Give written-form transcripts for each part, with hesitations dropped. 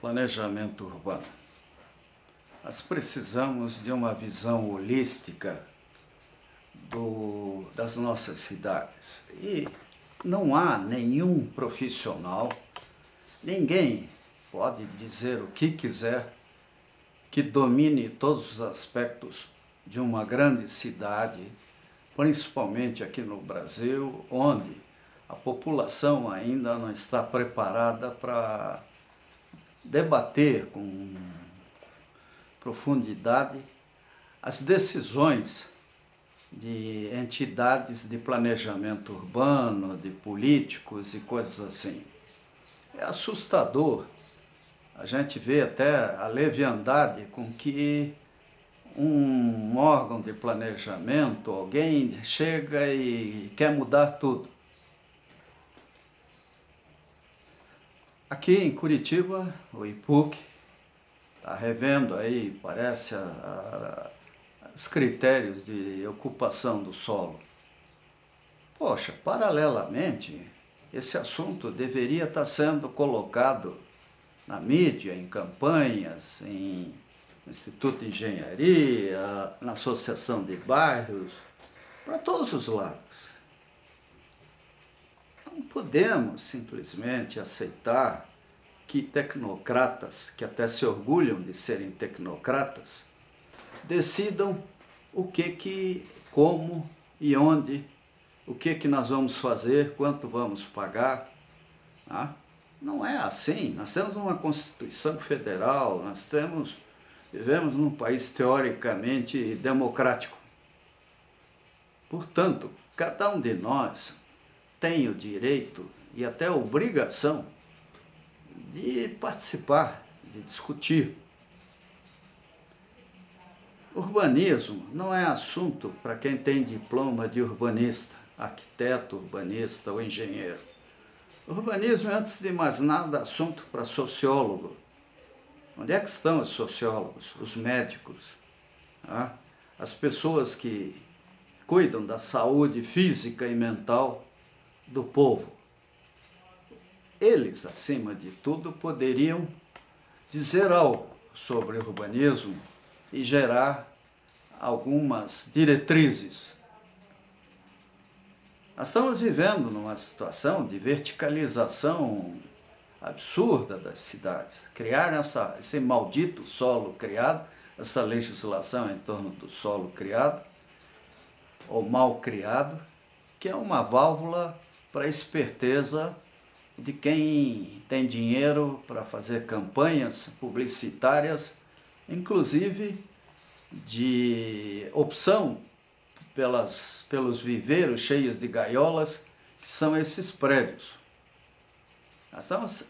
planejamento urbano. Nós precisamos de uma visão holística das nossas cidades. E não há nenhum profissional, ninguém pode dizer o que quiser, que domine todos os aspectos de uma grande cidade, principalmente aqui no Brasil, onde a população ainda não está preparada para debater com profundidade as decisões de entidades de planejamento urbano, de políticos e coisas assim. É assustador. A gente vê até a leviandade com que um órgão de planejamento, alguém chega e quer mudar tudo. Aqui em Curitiba, o IPUC está revendo aí, parece, os critérios de ocupação do solo. Poxa, paralelamente, esse assunto deveria estar sendo colocado na mídia, em campanhas, em Instituto de Engenharia, na Associação de Bairros, para todos os lados. Não podemos simplesmente aceitar que tecnocratas, que até se orgulham de serem tecnocratas, decidam o que, como e onde, o que nós vamos fazer, quanto vamos pagar. Tá? Não é assim. Nós temos uma Constituição Federal, vivemos num país teoricamente democrático. Portanto, cada um de nós tem o direito e até a obrigação de participar, de discutir. Urbanismo não é assunto para quem tem diploma de urbanista, arquiteto, urbanista ou engenheiro. Urbanismo é, antes de mais nada, assunto para sociólogo. Onde é que estão os sociólogos, os médicos, tá? As pessoas que cuidam da saúde física e mental do povo? Eles, acima de tudo, poderiam dizer algo sobre urbanismo e gerar algumas diretrizes. Nós estamos vivendo numa situação de verticalização absurda das cidades. Criar esse maldito solo criado, essa legislação em torno do solo criado, ou mal criado, que é uma válvula para a esperteza de quem tem dinheiro para fazer campanhas publicitárias, inclusive de opção pelos viveiros cheios de gaiolas, que são esses prédios. Nós estamos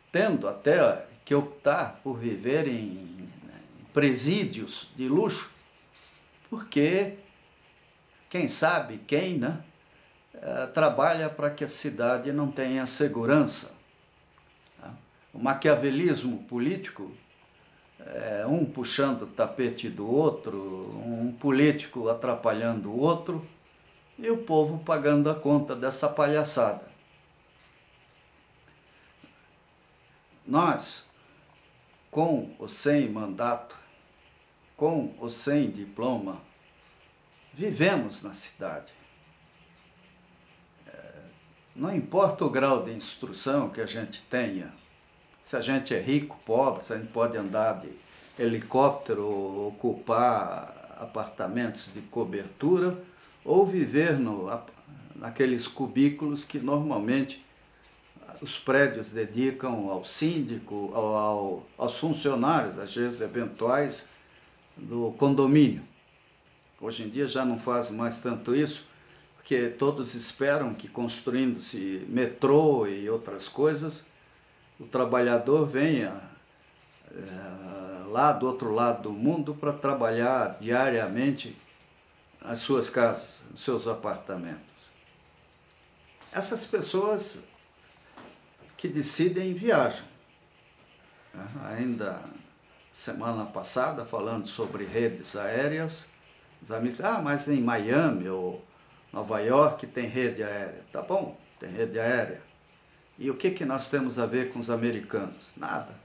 tendo até que optar por viver em presídios de luxo, porque quem sabe quem, né, trabalha para que a cidade não tenha segurança. O maquiavelismo político, um puxando o tapete do outro, um político atrapalhando o outro, e o povo pagando a conta dessa palhaçada. Nós, com ou sem mandato, com ou sem diploma, vivemos na cidade. Não importa o grau de instrução que a gente tenha, se a gente é rico, pobre, se a gente pode andar de helicóptero, ocupar apartamentos de cobertura, ou viver naqueles cubículos que normalmente os prédios dedicam ao síndico, aos funcionários, às vezes eventuais, do condomínio. Hoje em dia já não faz mais tanto isso, porque todos esperam que, construindo-se metrô e outras coisas, o trabalhador venha lá do outro lado do mundo para trabalhar diariamente nas suas casas, nos seus apartamentos. Essas pessoas que decidem viajam. Ainda semana passada, falando sobre redes aéreas, os amigos, mas em Miami ou Nova York tem rede aérea. Tá bom, tem rede aérea. E o que nós temos a ver com os americanos? Nada.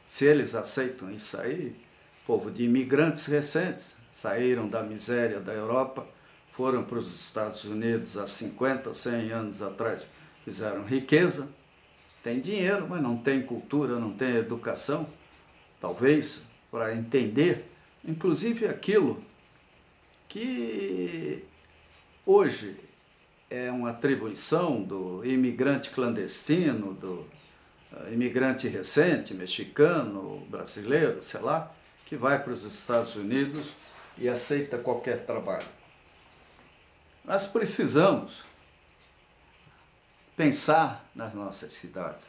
Se eles aceitam isso aí, povo de imigrantes recentes, saíram da miséria da Europa, foram para os Estados Unidos há 50, 100 anos atrás, fizeram riqueza, tem dinheiro, mas não tem cultura, não tem educação, talvez, para entender, inclusive aquilo que hoje é uma atribuição do imigrante clandestino, do imigrante recente, mexicano, brasileiro, sei lá, que vai para os Estados Unidos e aceita qualquer trabalho. Nós precisamos pensar nas nossas cidades.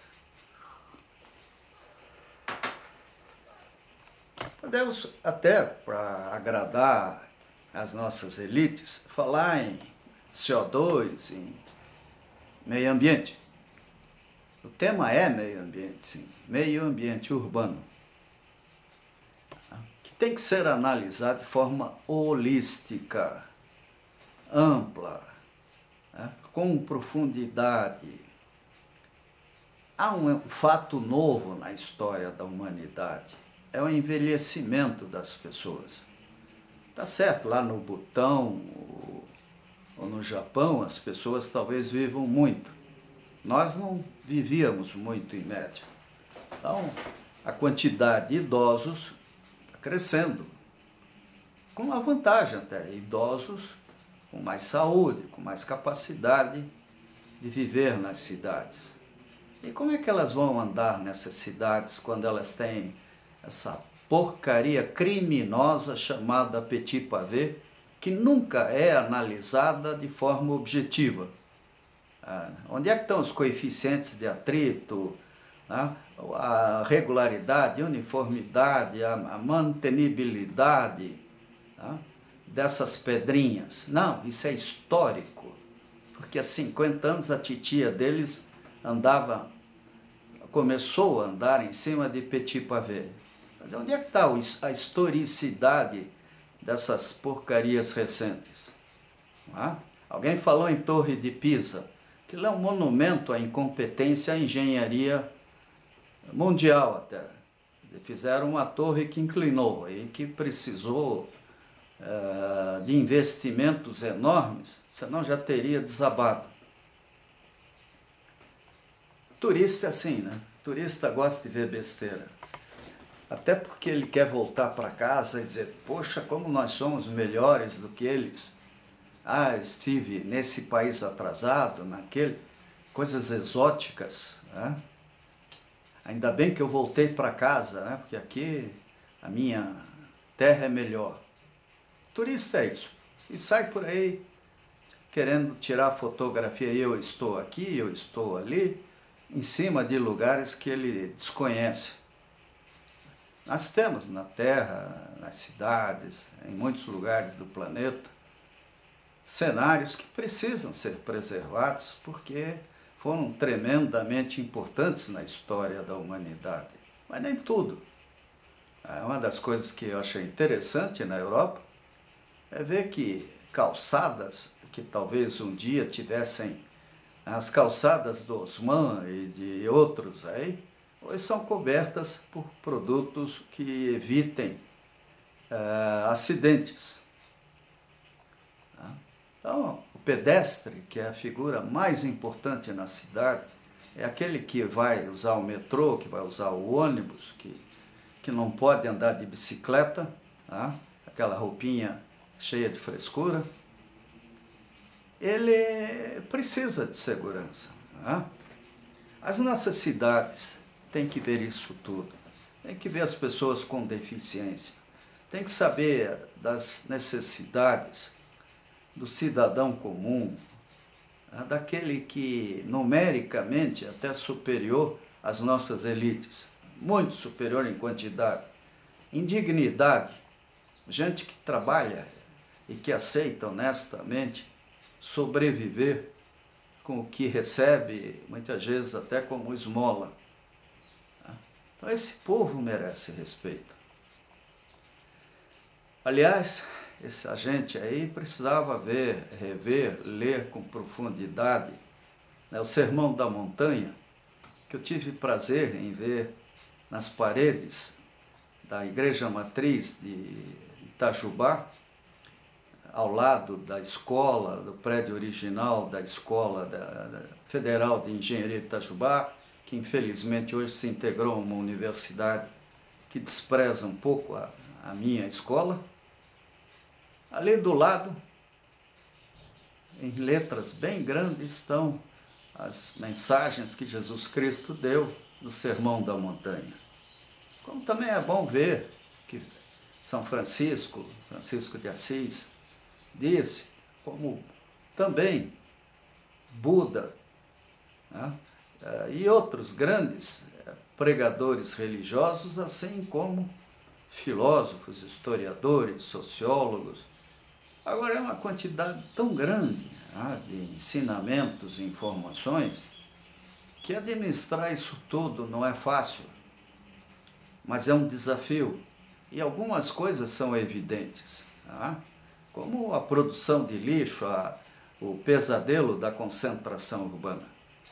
Podemos até, para agradar as nossas elites, falar em CO2, em meio ambiente. O tema é meio ambiente, sim, meio ambiente urbano, que tem que ser analisado de forma holística, ampla, com profundidade. Há um fato novo na história da humanidade, é o envelhecimento das pessoas. Tá certo, lá no Butão ou no Japão as pessoas talvez vivam muito. Nós não vivíamos muito em média. Então, a quantidade de idosos está crescendo, com uma vantagem até, idosos com mais saúde, com mais capacidade de viver nas cidades. E como é que elas vão andar nessas cidades quando elas têm essa porcaria criminosa chamada petit pavé, que nunca é analisada de forma objetiva? Onde é que estão os coeficientes de atrito, a regularidade, a uniformidade, a mantenibilidade dessas pedrinhas? Não, isso é histórico, porque há 50 anos a titia deles começou a andar em cima de petit pavé. Mas onde é que está a historicidade dessas porcarias recentes? Alguém falou em Torre de Pisa. Aquilo é um monumento à incompetência, à engenharia mundial até. Fizeram uma torre que inclinou e que precisou de investimentos enormes, senão já teria desabado. Turista é assim, né? Turista gosta de ver besteira. Até porque ele quer voltar para casa e dizer, poxa, como nós somos melhores do que eles. Estive nesse país atrasado, naquele, coisas exóticas, né? Ainda bem que eu voltei para casa, né? Porque aqui a minha terra é melhor. Turista é isso. E sai por aí querendo tirar fotografia, eu estou aqui, eu estou ali, em cima de lugares que ele desconhece. Nós temos na Terra, nas cidades, em muitos lugares do planeta, cenários que precisam ser preservados porque foram tremendamente importantes na história da humanidade. Mas nem tudo. Uma das coisas que eu achei interessante na Europa é ver que calçadas que talvez um dia tivessem as calçadas do Osman e de outros aí, hoje são cobertas por produtos que evitem acidentes. Então, o pedestre, que é a figura mais importante na cidade, é aquele que vai usar o metrô, que vai usar o ônibus, que não pode andar de bicicleta, aquela roupinha cheia de frescura. Ele precisa de segurança. As nossas cidades têm que ver isso tudo. Tem que ver as pessoas com deficiência. Tem que saber das necessidades do cidadão comum, daquele que numericamente até superior às nossas elites, muito superior em quantidade, em dignidade, gente que trabalha e que aceita honestamente sobreviver com o que recebe, muitas vezes até como esmola. Então esse povo merece respeito. Aliás, essa gente aí precisava rever, ler com profundidade, o Sermão da Montanha, que eu tive prazer em ver nas paredes da Igreja Matriz de Itajubá, ao lado da escola, do prédio original da Escola da Federal de Engenharia de Itajubá, que infelizmente hoje se integrou a uma universidade que despreza um pouco a minha escola. Ali do lado, em letras bem grandes, estão as mensagens que Jesus Cristo deu no Sermão da Montanha. Como também é bom ver que São Francisco de Assis, disse, como também Buda, né, e outros grandes pregadores religiosos, assim como filósofos, historiadores, sociólogos. Agora é uma quantidade tão grande, né, de ensinamentos e informações que administrar isso tudo não é fácil, mas é um desafio. E algumas coisas são evidentes, né, como a produção de lixo, o pesadelo da concentração urbana.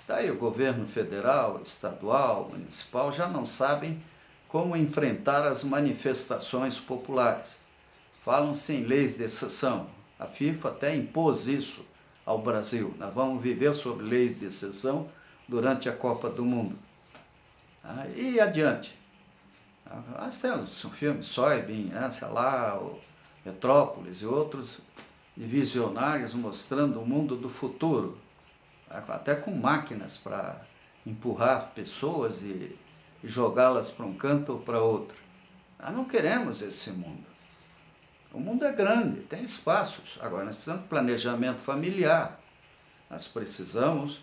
Daí o governo federal, estadual, municipal já não sabem como enfrentar as manifestações populares. Falam-se em leis de exceção. A FIFA até impôs isso ao Brasil. Nós vamos viver sob leis de exceção durante a Copa do Mundo. E adiante. Nós temos um filme, Soybean, sei lá, o Metrópolis e outros visionários mostrando o mundo do futuro, até com máquinas para empurrar pessoas e jogá-las para um canto ou para outro. Nós não queremos esse mundo. O mundo é grande, tem espaços. Agora, nós precisamos de planejamento familiar. Nós precisamos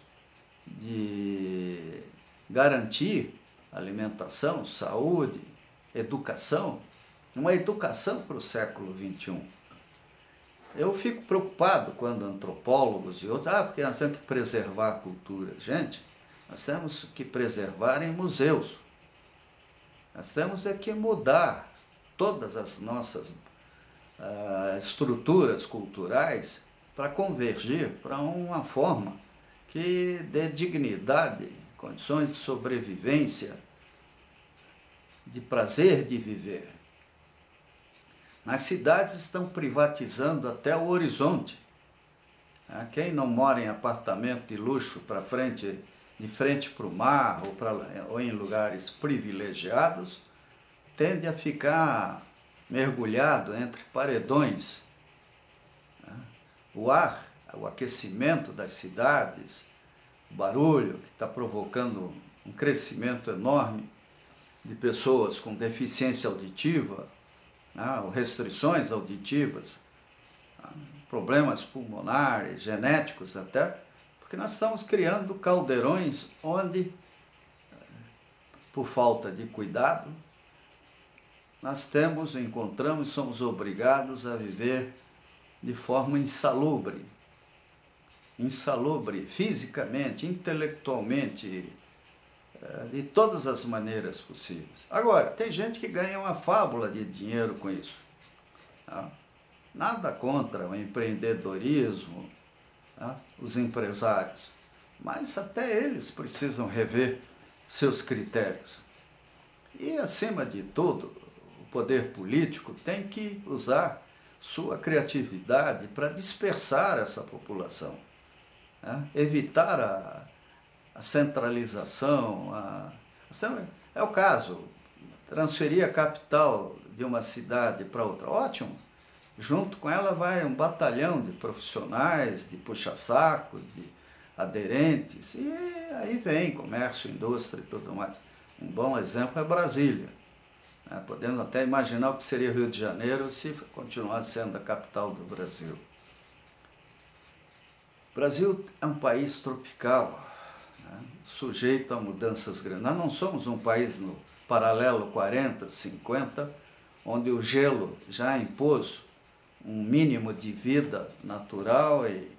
de garantir alimentação, saúde, educação, uma educação para o século XXI. Eu fico preocupado quando antropólogos e outros, porque nós temos que preservar a cultura. Gente, nós temos que preservar em museus. Nós temos que mudar todas as nossas estruturas culturais para convergir para uma forma que dê dignidade, condições de sobrevivência, de prazer de viver. Nas cidades estão privatizando até o horizonte. Quem não mora em apartamento de luxo de frente para o mar ou em lugares privilegiados, tende a ficar mergulhado entre paredões. O ar, o aquecimento das cidades, o barulho que está provocando um crescimento enorme de pessoas com deficiência auditiva, restrições auditivas, problemas pulmonares, genéticos até, porque nós estamos criando caldeirões onde, por falta de cuidado, nós encontramos e somos obrigados a viver de forma insalubre fisicamente, intelectualmente, de todas as maneiras possíveis. Agora, tem gente que ganha uma fábula de dinheiro com isso. Nada contra o empreendedorismo, os empresários, mas até eles precisam rever seus critérios. E, acima de tudo, o poder político tem que usar sua criatividade para dispersar essa população, evitar a centralização. É o caso, transferir a capital de uma cidade para outra, ótimo. Junto com ela vai um batalhão de profissionais, de puxa-sacos, de aderentes, e aí vem comércio, indústria e tudo mais. Um bom exemplo é Brasília. Podemos até imaginar o que seria o Rio de Janeiro se continuasse sendo a capital do Brasil. O Brasil é um país tropical, sujeito a mudanças grandes. Nós não somos um país no paralelo 40, 50, onde o gelo já impôs um mínimo de vida natural e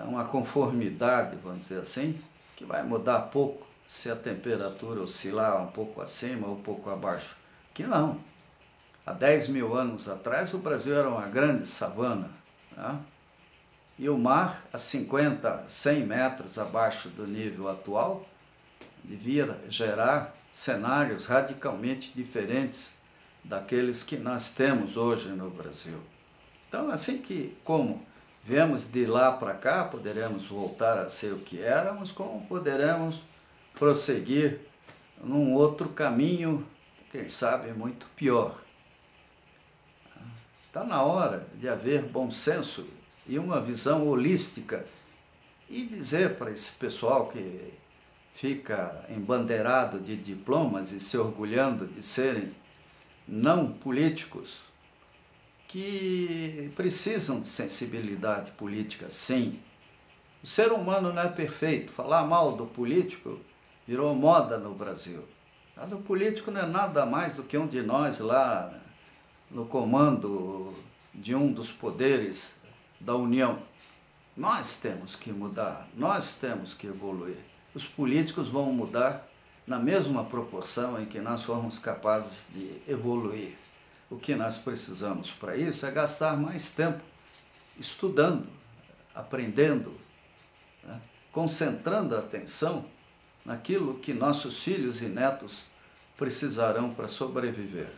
uma conformidade, vamos dizer assim, que vai mudar pouco se a temperatura oscilar um pouco acima ou um pouco abaixo. Que não. Há 10 mil anos atrás o Brasil era uma grande savana, e o mar, a 50, 100 metros abaixo do nível atual, devia gerar cenários radicalmente diferentes daqueles que nós temos hoje no Brasil. Então, assim que como viemos de lá para cá, poderemos voltar a ser o que éramos, como poderemos prosseguir num outro caminho, quem sabe, muito pior. Está na hora de haver bom senso e uma visão holística e dizer para esse pessoal que fica embandeirado de diplomas e se orgulhando de serem não políticos, que precisam de sensibilidade política, sim. O ser humano não é perfeito. Falar mal do político virou moda no Brasil. Mas o político não é nada mais do que um de nós lá no comando de um dos poderes da União. Nós temos que mudar, nós temos que evoluir. Os políticos vão mudar na mesma proporção em que nós formos capazes de evoluir. O que nós precisamos para isso é gastar mais tempo estudando, aprendendo, né? Concentrando a atenção naquilo que nossos filhos e netos precisarão para sobreviver.